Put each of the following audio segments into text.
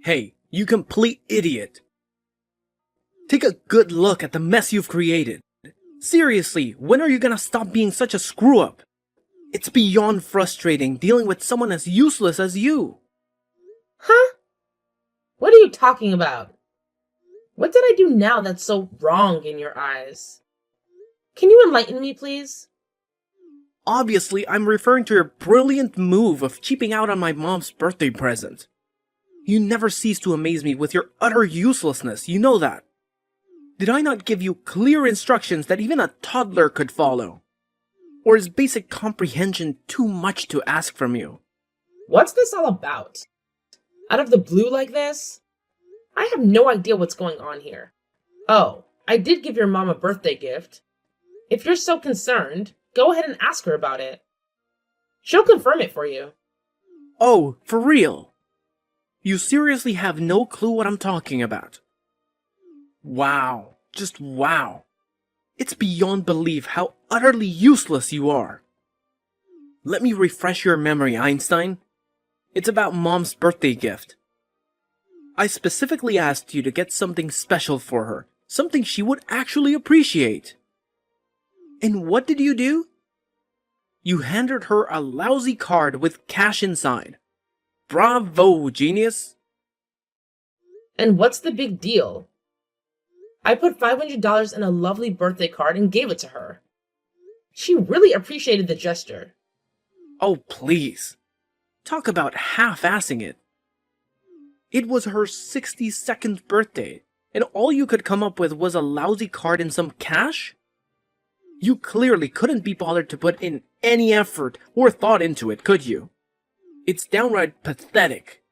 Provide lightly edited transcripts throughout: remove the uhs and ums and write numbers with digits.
Hey, you complete idiot! Take a good look at the mess you've created. Seriously, when are you gonna stop being such a screw-up? It's beyond frustrating dealing with someone as useless as you. Huh? What are you talking about? What did I do now that's so wrong in your eyes? Can you enlighten me, please? Obviously, I'm referring to your brilliant move of cheaping out on my mom's birthday present. You never cease to amaze me with your utter uselessness, you know that. Did I not give you clear instructions that even a toddler could follow? Or is basic comprehension too much to ask from you? What's this all about? Out of the blue like this? I have no idea what's going on here. Oh, I did give your mom a birthday gift. If you're so concerned, go ahead and ask her about it. She'll confirm it for you. Oh, for real? You seriously have no clue what I'm talking about? Wow, just wow. It's beyond belief how utterly useless you are. Let me refresh your memory, Einstein. It's about Mom's birthday gift. I specifically asked you to get something special for her, something she would actually appreciate. And what did you do? You handed her a lousy card with cash inside. Bravo, genius! And what's the big deal? I put $500 in a lovely birthday card and gave it to her. She really appreciated the gesture. Oh, please. Talk about half-assing it. It was her 62nd birthday, and all you could come up with was a lousy card and some cash? You clearly couldn't be bothered to put in any effort or thought into it, could you? It's downright pathetic.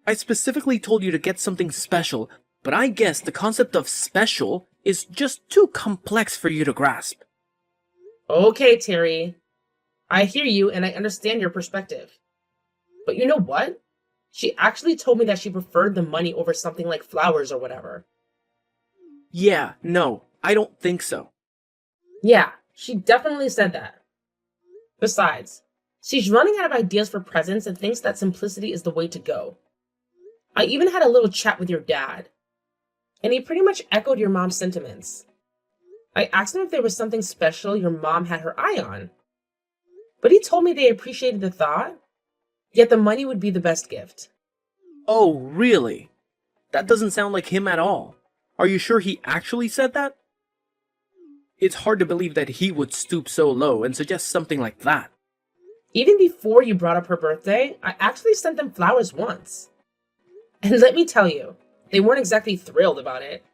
I specifically told you to get something special, but I guess the concept of special is just too complex for you to grasp. Okay, Terry. I hear you and I understand your perspective. But you know what? She actually told me that she preferred the money over something like flowers or whatever. Yeah, no, I don't think so. Yeah, she definitely said that. Besides, she's running out of ideas for presents and thinks that simplicity is the way to go. I even had a little chat with your dad, and he pretty much echoed your mom's sentiments. I asked him if there was something special your mom had her eye on, but he told me they appreciated the thought, yet the money would be the best gift. Oh, really? That doesn't sound like him at all. Are you sure he actually said that? It's hard to believe that he would stoop so low and suggest something like that. Even before you brought up her birthday, I actually sent them flowers once. And let me tell you, they weren't exactly thrilled about it.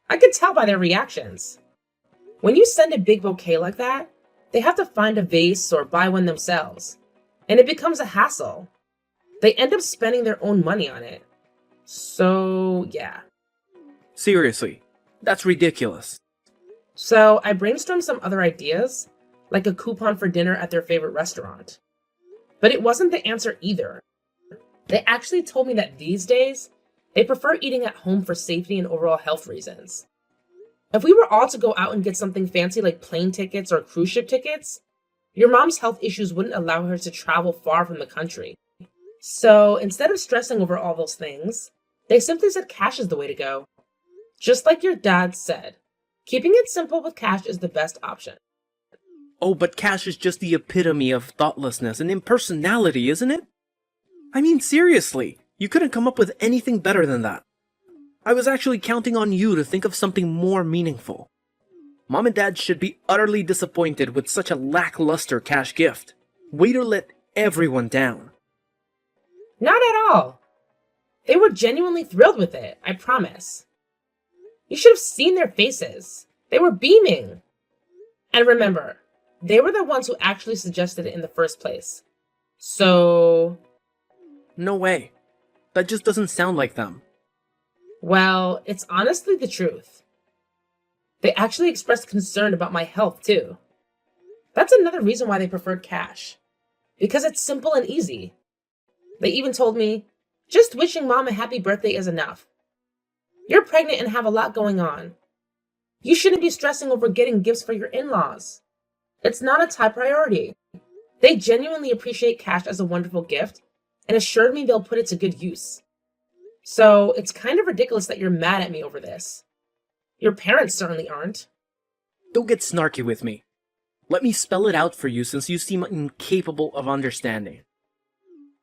I could tell by their reactions. When you send a big bouquet like that, they have to find a vase or buy one themselves, and it becomes a hassle. They end up spending their own money on it. So, yeah. Seriously, that's ridiculous. So I brainstormed some other ideas, like a coupon for dinner at their favorite restaurant. But it wasn't the answer either. They actually told me that these days, they prefer eating at home for safety and overall health reasons. If we were all to go out and get something fancy like plane tickets or cruise ship tickets, your mom's health issues wouldn't allow her to travel far from the country. So instead of stressing over all those things, they simply said cash is the way to go. Just like your dad said, keeping it simple with cash is the best option. Oh, but cash is just the epitome of thoughtlessness and impersonality, isn't it? I mean, seriously, you couldn't come up with anything better than that. I was actually counting on you to think of something more meaningful. Mom and Dad should be utterly disappointed with such a lackluster cash gift. Way to let everyone down. Not at all. They were genuinely thrilled with it, I promise. You should have seen their faces. They were beaming. And remember, they were the ones who actually suggested it in the first place. So... No way. That just doesn't sound like them. Well, it's honestly the truth. They actually expressed concern about my health, too. That's another reason why they preferred cash. Because it's simple and easy. They even told me, just wishing Mom a happy birthday is enough. You're pregnant and have a lot going on. You shouldn't be stressing over getting gifts for your in-laws. It's not a top priority. They genuinely appreciate cash as a wonderful gift and assured me they'll put it to good use. So it's kind of ridiculous that you're mad at me over this. Your parents certainly aren't. Don't get snarky with me. Let me spell it out for you since you seem incapable of understanding.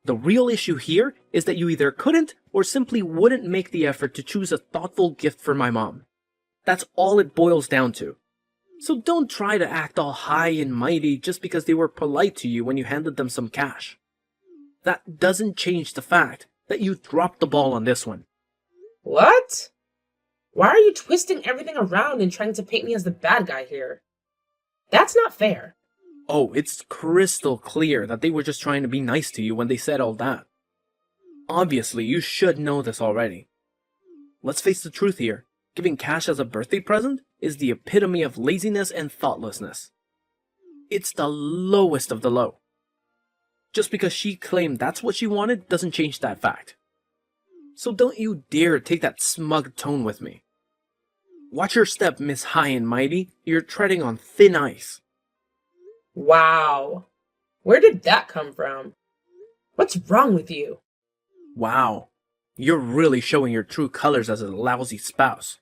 The real issue here is that you either couldn't or simply wouldn't make the effort to choose a thoughtful gift for my mom. That's all it boils down to. So don't try to act all high and mighty just because they were polite to you when you handed them some cash. That doesn't change the fact that you dropped the ball on this one. What? Why are you twisting everything around and trying to paint me as the bad guy here? That's not fair. Oh, it's crystal clear that they were just trying to be nice to you when they said all that. Obviously, you should know this already. Let's face the truth here. Giving cash as a birthday present is the epitome of laziness and thoughtlessness. It's the lowest of the low. Just because she claimed that's what she wanted doesn't change that fact. So don't you dare take that smug tone with me. Watch your step, Miss High and Mighty. You're treading on thin ice. Wow. Where did that come from? What's wrong with you? Wow. You're really showing your true colors as a lousy spouse.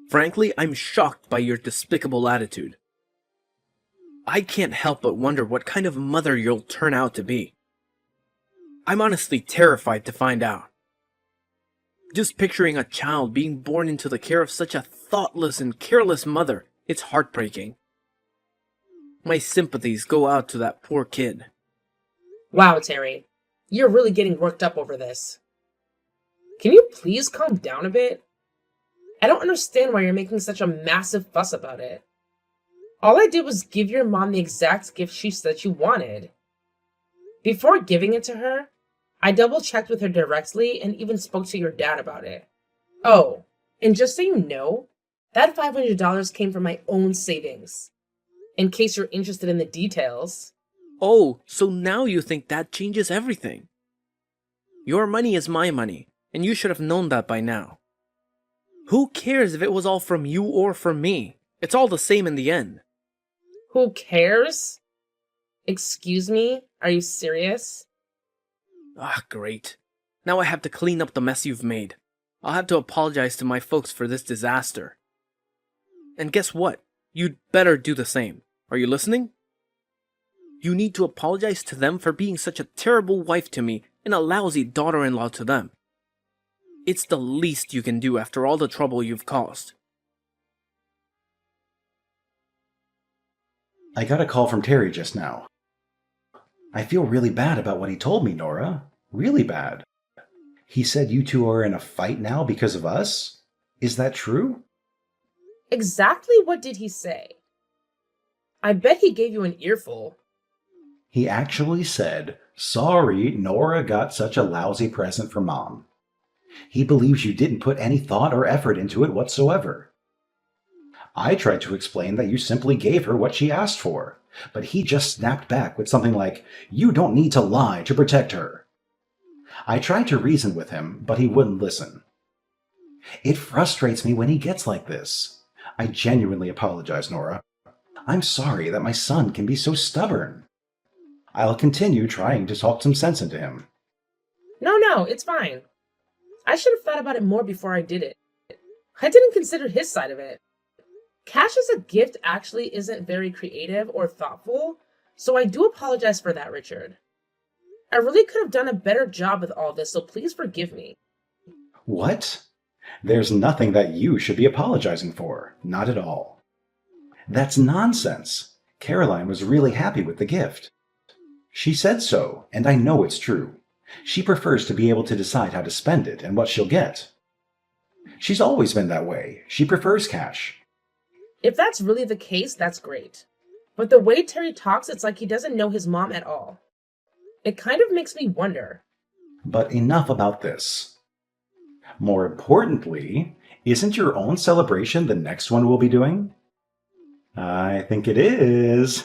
Frankly, I'm shocked by your despicable attitude. I can't help but wonder what kind of mother you'll turn out to be. I'm honestly terrified to find out. Just picturing a child being born into the care of such a thoughtless and careless mother, it's heartbreaking. My sympathies go out to that poor kid. Wow, Terry. You're really getting worked up over this. Can you please calm down a bit? I don't understand why you're making such a massive fuss about it. All I did was give your mom the exact gift she said she wanted. Before giving it to her, I double-checked with her directly and even spoke to your dad about it. Oh, and just so you know, that $500 came from my own savings. In case you're interested in the details. Oh, so now you think that changes everything. Your money is my money, and you should have known that by now. Who cares if it was all from you or from me? It's all the same in the end. Who cares? Excuse me? Are you serious? Ah, great. Now I have to clean up the mess you've made. I'll have to apologize to my folks for this disaster. And guess what? You'd better do the same. Are you listening? You need to apologize to them for being such a terrible wife to me and a lousy daughter-in-law to them. It's the least you can do after all the trouble you've caused. I got a call from Terry just now. I feel really bad about what he told me, Nora. Really bad. He said you two are in a fight now because of us? Is that true? Exactly what did he say? I bet he gave you an earful. He actually said, "Sorry, Nora got such a lousy present for Mom." He believes you didn't put any thought or effort into it whatsoever. I tried to explain that you simply gave her what she asked for, but he just snapped back with something like, "You don't need to lie to protect her." I tried to reason with him, but he wouldn't listen. It frustrates me when he gets like this. I genuinely apologize, Nora. I'm sorry that my son can be so stubborn. I'll continue trying to talk some sense into him. No, it's fine. I should have thought about it more before I did it. I didn't consider his side of it. Cash as a gift actually isn't very creative or thoughtful, so I do apologize for that, Richard. I really could have done a better job with all this, so please forgive me. What? There's nothing that you should be apologizing for. Not at all. That's nonsense. Caroline was really happy with the gift. She said so, and I know it's true. She prefers to be able to decide how to spend it and what she'll get. She's always been that way. She prefers cash. If that's really the case, that's great. But the way Terry talks, it's like he doesn't know his mom at all. It kind of makes me wonder. But enough about this. More importantly, isn't your own celebration the next one we'll be doing? I think it is.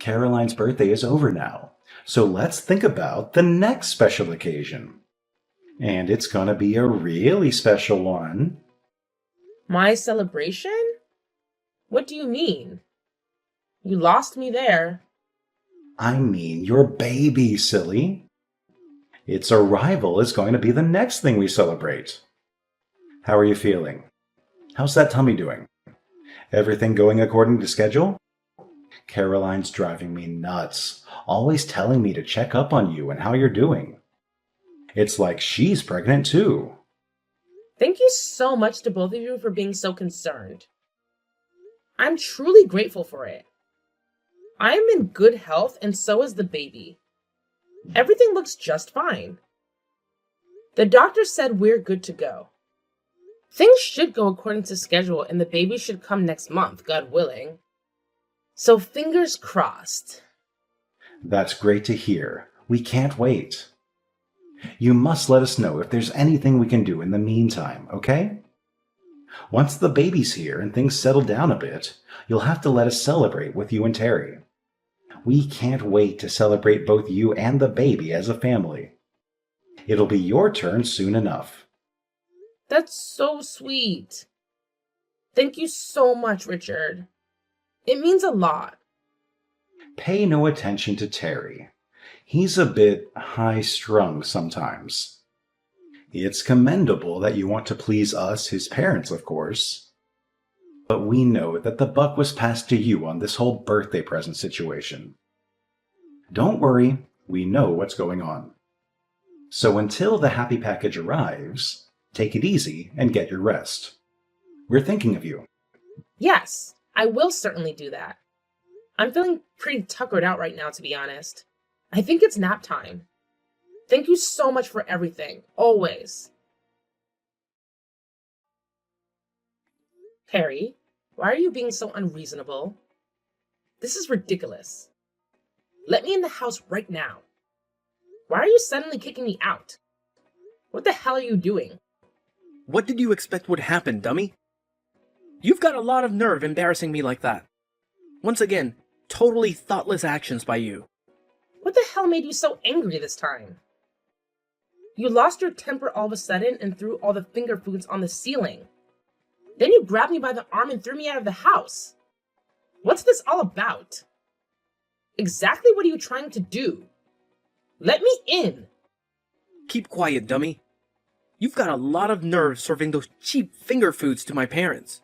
Caroline's birthday is over now, so let's think about the next special occasion. And it's gonna be a really special one. My celebration? What do you mean? You lost me there. I mean your baby, silly. Its arrival is going to be the next thing we celebrate. How are you feeling? How's that tummy doing? Everything going according to schedule? Caroline's driving me nuts, always telling me to check up on you and how you're doing. It's like she's pregnant too. Thank you so much to both of you for being so concerned. I'm truly grateful for it. I am in good health, and so is the baby. Everything looks just fine. The doctor said we're good to go. Things should go according to schedule, and the baby should come next month, God willing. So fingers crossed. That's great to hear. We can't wait. You must let us know if there's anything we can do in the meantime, okay? Once the baby's here and things settle down a bit, you'll have to let us celebrate with you and Terry. We can't wait to celebrate both you and the baby as a family. It'll be your turn soon enough. That's so sweet. Thank you so much, Richard. It means a lot. Pay no attention to Terry. He's a bit high-strung sometimes. It's commendable that you want to please us, his parents, of course. But we know that the buck was passed to you on this whole birthday present situation. Don't worry, we know what's going on. So until the happy package arrives, take it easy and get your rest. We're thinking of you. Yes, I will certainly do that. I'm feeling pretty tuckered out right now, to be honest. I think it's nap time. Thank you so much for everything, always. Harry, why are you being so unreasonable? This is ridiculous. Let me in the house right now. Why are you suddenly kicking me out? What the hell are you doing? What did you expect would happen, dummy? You've got a lot of nerve embarrassing me like that. Once again, totally thoughtless actions by you. What the hell made you so angry this time? You lost your temper all of a sudden and threw all the finger foods on the ceiling. Then you grabbed me by the arm and threw me out of the house. What's this all about? Exactly what are you trying to do? Let me in! Keep quiet, dummy. You've got a lot of nerve serving those cheap finger foods to my parents.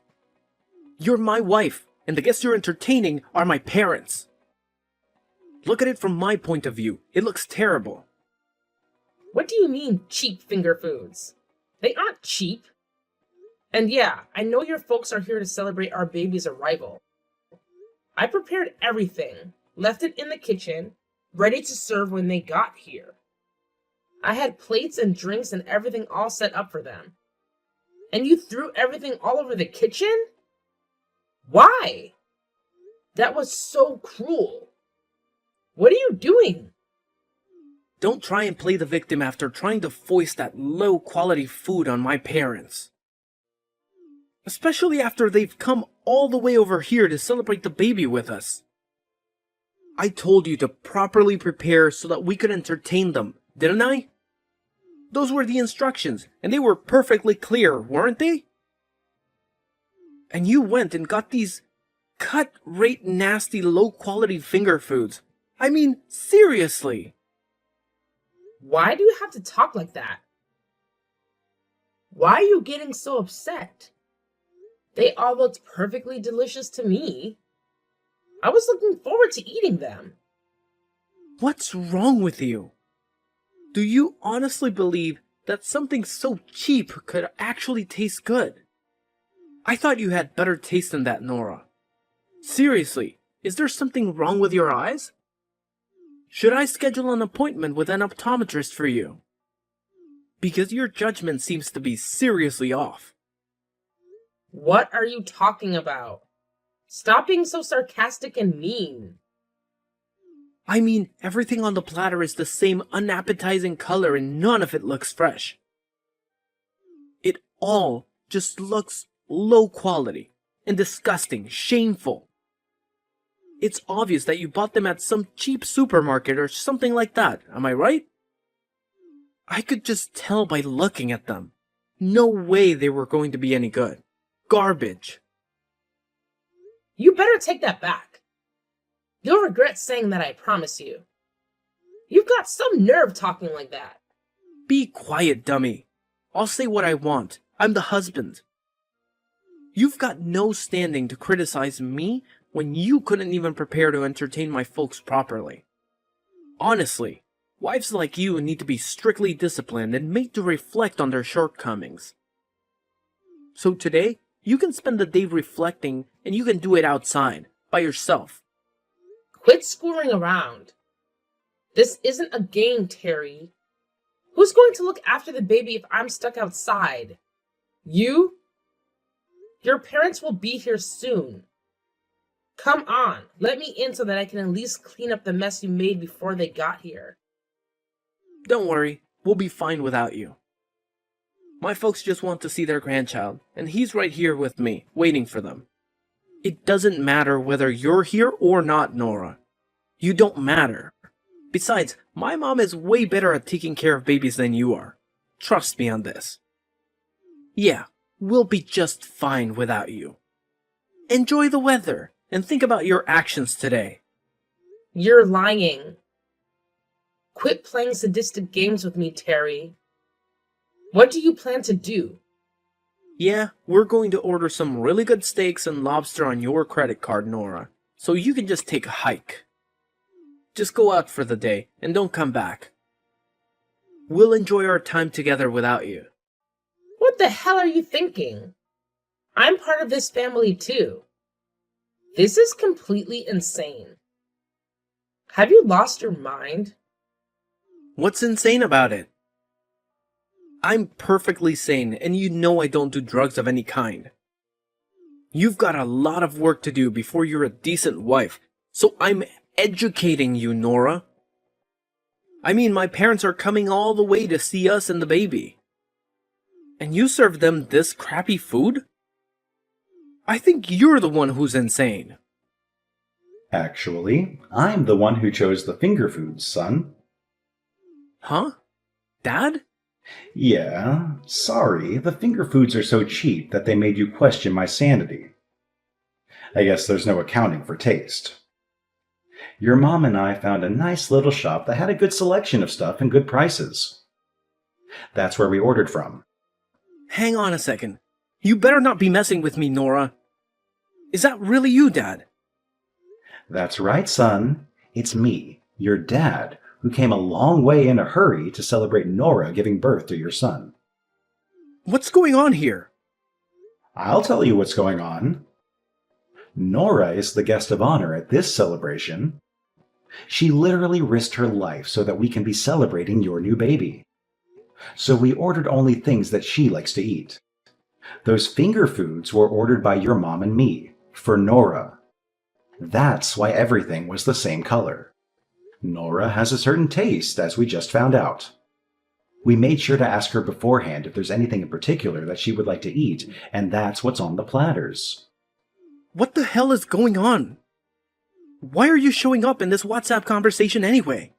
You're my wife, and the guests you're entertaining are my parents. Look at it from my point of view. It looks terrible. What do you mean, cheap finger foods? They aren't cheap. And yeah, I know your folks are here to celebrate our baby's arrival. I prepared everything, left it in the kitchen, ready to serve when they got here. I had plates and drinks and everything all set up for them. And you threw everything all over the kitchen? Why? That was so cruel. What are you doing? Don't try and play the victim after trying to foist that low-quality food on my parents. Especially after they've come all the way over here to celebrate the baby with us. I told you to properly prepare so that we could entertain them, didn't I? Those were the instructions, and they were perfectly clear, weren't they? And you went and got these cut-rate nasty low-quality finger foods. I mean, seriously. Why do you have to talk like that? Why are you getting so upset? They all looked perfectly delicious to me. I was looking forward to eating them. What's wrong with you? Do you honestly believe that something so cheap could actually taste good? I thought you had better taste than that, Nora. Seriously, is there something wrong with your eyes? Should I schedule an appointment with an optometrist for you? Because your judgment seems to be seriously off. What are you talking about? Stop being so sarcastic and mean. I mean, everything on the platter is the same unappetizing color and none of it looks fresh. It all just looks low quality and disgusting, shameful. It's obvious that you bought them at some cheap supermarket or something like that, am I right? I could just tell by looking at them. No way they were going to be any good. Garbage. You better take that back. You'll regret saying that, I promise you. You've got some nerve talking like that. Be quiet, dummy. I'll say what I want. I'm the husband. You've got no standing to criticize me when you couldn't even prepare to entertain my folks properly. Honestly, wives like you need to be strictly disciplined and made to reflect on their shortcomings. So today, you can spend the day reflecting, and you can do it outside, by yourself. Quit screwing around. This isn't a game, Terry. Who's going to look after the baby if I'm stuck outside? You? Your parents will be here soon. Come on, let me in so that I can at least clean up the mess you made before they got here. Don't worry, we'll be fine without you. My folks just want to see their grandchild, and he's right here with me, waiting for them. It doesn't matter whether you're here or not, Nora. You don't matter. Besides, my mom is way better at taking care of babies than you are. Trust me on this. Yeah, we'll be just fine without you. Enjoy the weather, and think about your actions today. You're lying. Quit playing sadistic games with me, Terry. What do you plan to do? Yeah, we're going to order some really good steaks and lobster on your credit card, Nora, so you can just take a hike. Just go out for the day, and don't come back. We'll enjoy our time together without you. What the hell are you thinking? I'm part of this family too. This is completely insane. Have you lost your mind? What's insane about it? I'm perfectly sane, and you know I don't do drugs of any kind. You've got a lot of work to do before you're a decent wife, so I'm educating you, Nora. I mean, my parents are coming all the way to see us and the baby. And you serve them this crappy food? I think you're the one who's insane. Actually, I'm the one who chose the finger foods, son. Huh? Dad? Yeah, sorry, the finger foods are so cheap that they made you question my sanity. I guess there's no accounting for taste. Your mom and I found a nice little shop that had a good selection of stuff and good prices. That's where we ordered from. Hang on a second. You better not be messing with me, Nora. Is that really you, Dad? That's right, son. It's me, your dad, who came a long way in a hurry to celebrate Nora giving birth to your son. What's going on here? I'll tell you what's going on. Nora is the guest of honor at this celebration. She literally risked her life so that we can be celebrating your new baby. So we ordered only things that she likes to eat. Those finger foods were ordered by your mom and me, for Nora. That's why everything was the same color. Nora has a certain taste, as we just found out. We made sure to ask her beforehand if there's anything in particular that she would like to eat, and that's what's on the platters. What the hell is going on? Why are you showing up in this WhatsApp conversation anyway?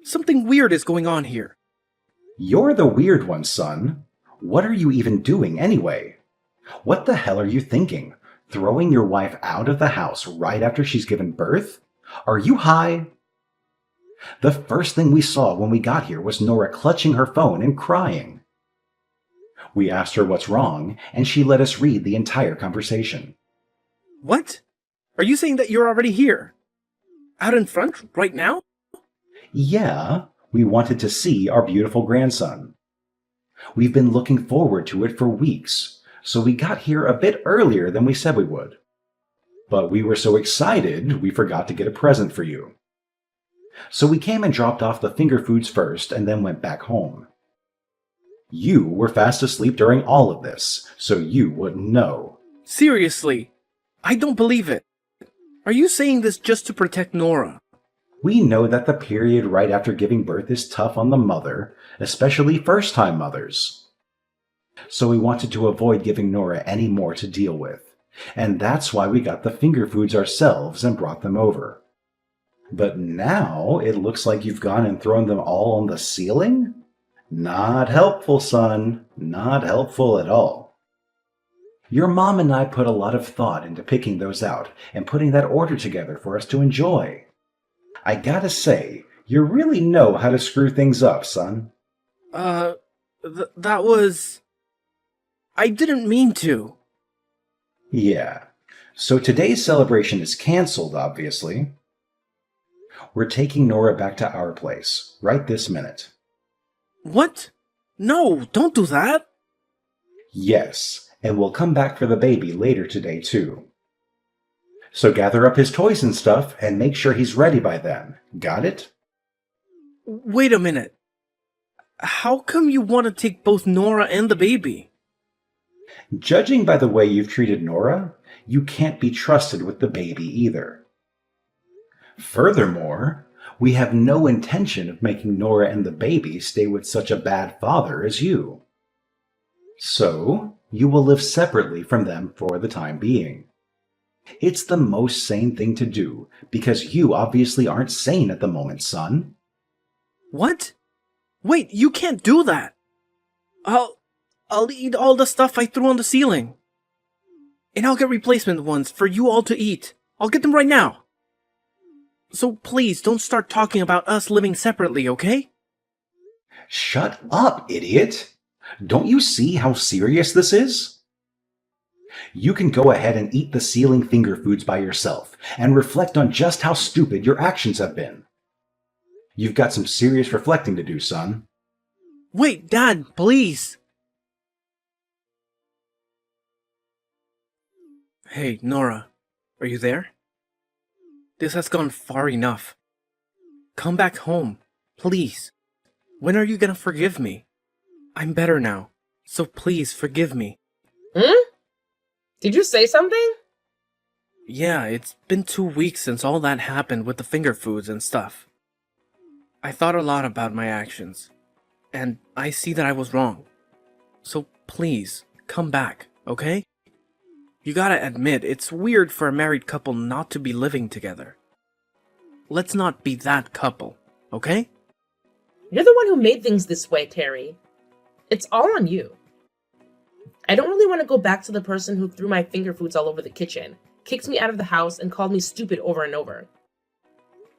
Something weird is going on here. You're the weird one, son. What are you even doing anyway? What the hell are you thinking? Throwing your wife out of the house right after she's given birth? Are you high? The first thing we saw when we got here was Nora clutching her phone and crying. We asked her what's wrong, and she let us read the entire conversation. What? Are you saying that you're already here? Out in front, right now? Yeah, we wanted to see our beautiful grandson. We've been looking forward to it for weeks, so we got here a bit earlier than we said we would. But we were so excited, we forgot to get a present for you. So we came and dropped off the finger foods first and then went back home. You were fast asleep during all of this, so you wouldn't know. Seriously, I don't believe it. Are you saying this just to protect Nora? We know that the period right after giving birth is tough on the mother, especially first-time mothers. So we wanted to avoid giving Nora any more to deal with, and that's why we got the finger foods ourselves and brought them over. But now it looks like you've gone and thrown them all on the ceiling? Not helpful, son. Not helpful at all. Your mom and I put a lot of thought into picking those out and putting that order together for us to enjoy. I gotta say, you really know how to screw things up, son. Uh, that was... I didn't mean to. Yeah. So today's celebration is canceled, obviously. We're taking Nora back to our place, right this minute. What? No, don't do that. Yes, and we'll come back for the baby later today, too. So gather up his toys and stuff and make sure he's ready by then. Got it? Wait a minute. How come you want to take both Nora and the baby? Judging by the way you've treated Nora, you can't be trusted with the baby either. Furthermore, we have no intention of making Nora and the baby stay with such a bad father as you. So, you will live separately from them for the time being. It's the most sane thing to do, because you obviously aren't sane at the moment, son. What? Wait, you can't do that. I'll eat all the stuff I threw on the ceiling. And I'll get replacement ones for you all to eat. I'll get them right now. So please don't start talking about us living separately, okay? Shut up, idiot! Don't you see how serious this is? You can go ahead and eat the ceiling finger foods by yourself and reflect on just how stupid your actions have been. You've got some serious reflecting to do, son. Wait, Dad, please. Hey, Nora, are you there? This has gone far enough. Come back home, please. When are you gonna forgive me? I'm better now, so please forgive me. Did you say something? Yeah, it's been 2 weeks since all that happened with the finger foods and stuff. I thought a lot about my actions, and I see that I was wrong. So please, come back, okay? You gotta admit, it's weird for a married couple not to be living together. Let's not be that couple, okay? You're the one who made things this way, Terry. It's all on you. I don't really want to go back to the person who threw my finger foods all over the kitchen, kicked me out of the house, and called me stupid over and over.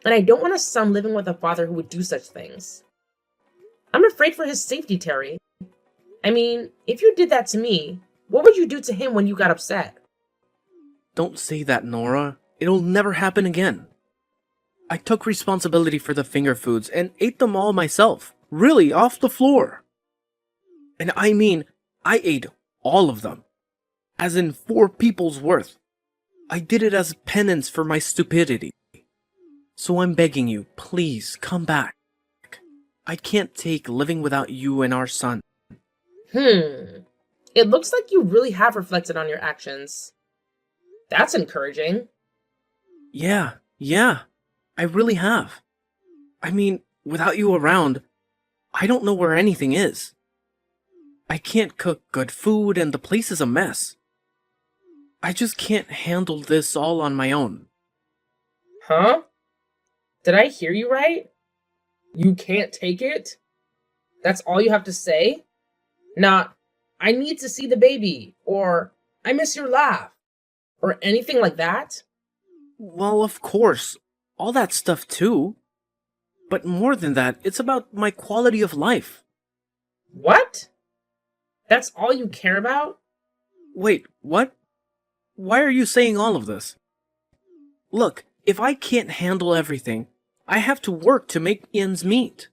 And I don't want a son living with a father who would do such things. I'm afraid for his safety, Terry. I mean, if you did that to me, what would you do to him when you got upset? Don't say that, Nora. It'll never happen again. I took responsibility for the finger foods and ate them all myself. Really, off the floor. And I mean, I ate all of them. As in 4 people's worth. I did it as penance for my stupidity. So I'm begging you, please, come back. I can't take living without you and our son. It looks like you really have reflected on your actions. That's encouraging. Yeah, I really have. I mean, without you around, I don't know where anything is. I can't cook good food and the place is a mess. I just can't handle this all on my own. Huh? Did I hear you right? You can't take it? That's all you have to say? Not, I need to see the baby, or I miss your laugh, or anything like that? Well, of course, all that stuff too. But more than that, it's about my quality of life. What? That's all you care about? Wait, what? Why are you saying all of this? Look, if I can't handle everything, I have to work to make ends meet.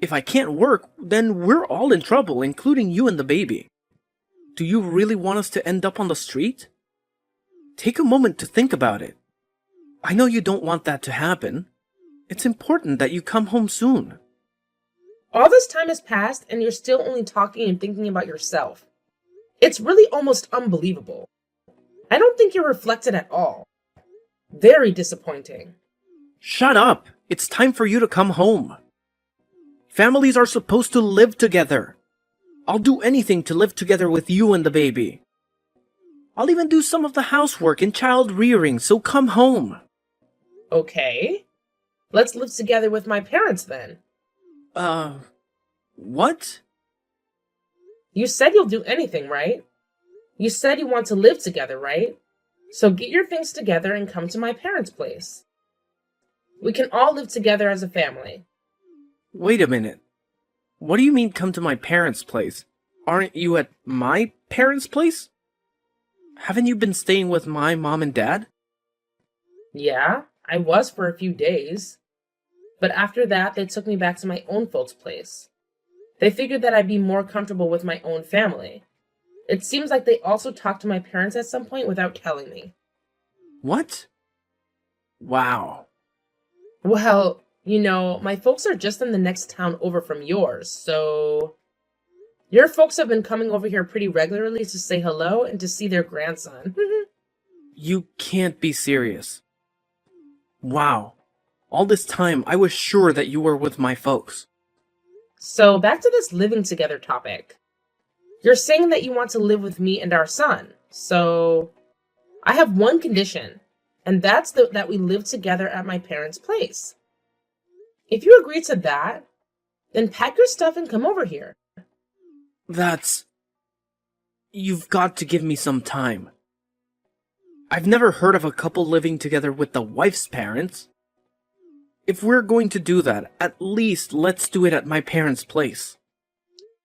If I can't work, then we're all in trouble, including you and the baby. Do you really want us to end up on the street? Take a moment to think about it. I know you don't want that to happen. It's important that you come home soon. All this time has passed and you're still only talking and thinking about yourself. It's really almost unbelievable. I don't think you're reflected at all. Very disappointing. Shut up! It's time for you to come home. Families are supposed to live together. I'll do anything to live together with you and the baby. I'll even do some of the housework and child rearing, so come home. Okay. Let's live together with my parents then. What? You said you'll do anything, right? You said you want to live together, right? So get your things together and come to my parents' place. We can all live together as a family. Wait a minute. What do you mean come to my parents' place? Aren't you at my parents' place? Haven't you been staying with my mom and dad? Yeah, I was for a few days. But after that, they took me back to my own folks' place. They figured that I'd be more comfortable with my own family. It seems like they also talked to my parents at some point without telling me. What? Wow. Well, my folks are just in the next town over from yours, so your folks have been coming over here pretty regularly to say hello and to see their grandson. You can't be serious. Wow. All this time, I was sure that you were with my folks. So back to this living together topic. You're saying that you want to live with me and our son. So I have one condition, and that's that we live together at my parents' place. If you agree to that, then pack your stuff and come over here. You've got to give me some time. I've never heard of a couple living together with the wife's parents. If we're going to do that, at least let's do it at my parents' place.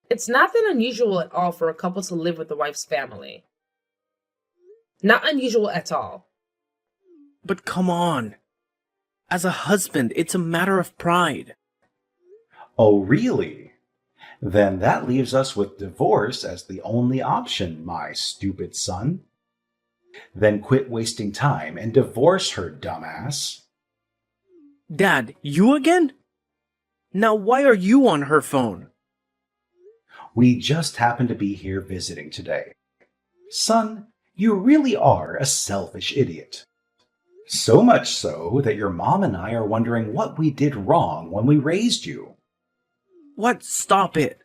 It's not that unusual at all for a couple to live with the wife's family. Not unusual at all. But come on. As a husband, it's a matter of pride. Oh, really? Then that leaves us with divorce as the only option, my stupid son. Then quit wasting time and divorce her, dumbass. Dad, you again? Now why are you on her phone? We just happen to be here visiting today. Son, you really are a selfish idiot. So much so that your mom and I are wondering what we did wrong when we raised you. What? Stop it.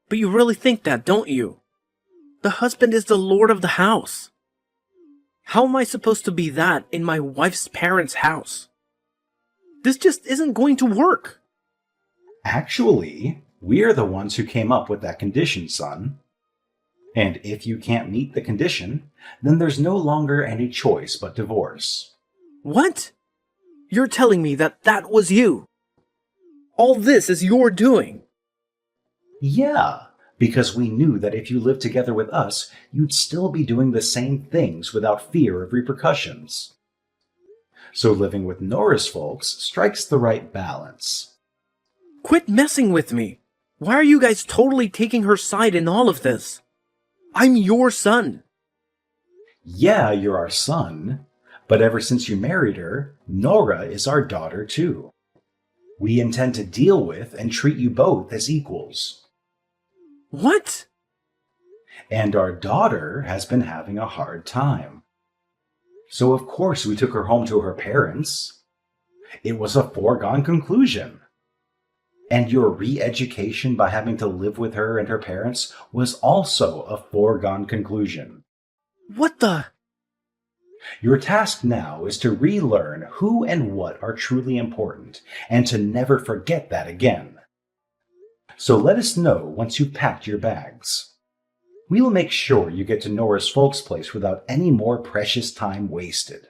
But you really think that, don't you? The husband is the lord of the house. How am I supposed to be that in my wife's parents' house? This just isn't going to work. Actually, we're the ones who came up with that condition, son. And if you can't meet the condition, then there's no longer any choice but divorce. What? You're telling me that was you? All this is your doing? Yeah, because we knew that if you lived together with us, you'd still be doing the same things without fear of repercussions. So living with Nora's folks strikes the right balance. Quit messing with me. Why are you guys totally taking her side in all of this? I'm your son. Yeah, you're our son, but ever since you married her, Nora is our daughter too. We intend to deal with and treat you both as equals. What? And our daughter has been having a hard time. So of course we took her home to her parents. It was a foregone conclusion. And your re-education by having to live with her and her parents was also a foregone conclusion. What the? Your task now is to relearn who and what are truly important, and to never forget that again. So let us know once you've packed your bags. We will make sure you get to Nora's folks' place without any more precious time wasted.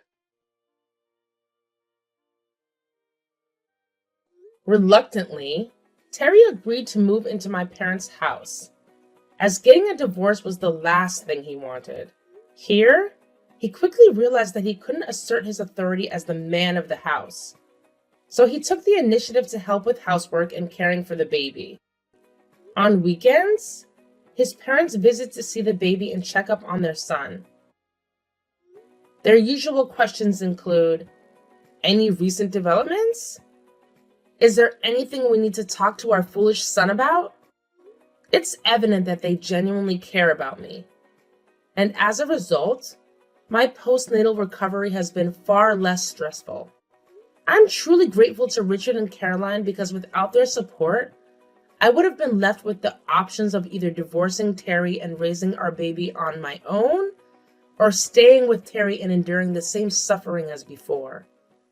Reluctantly, Terry agreed to move into my parents' house, as getting a divorce was the last thing he wanted. Here, he quickly realized that he couldn't assert his authority as the man of the house. So he took the initiative to help with housework and caring for the baby. On weekends, his parents visit to see the baby and check up on their son. Their usual questions include, any recent developments? Is there anything we need to talk to our foolish son about? It's evident that they genuinely care about me. And as a result, my postnatal recovery has been far less stressful. I'm truly grateful to Richard and Caroline because without their support, I would have been left with the options of either divorcing Terry and raising our baby on my own, or staying with Terry and enduring the same suffering as before.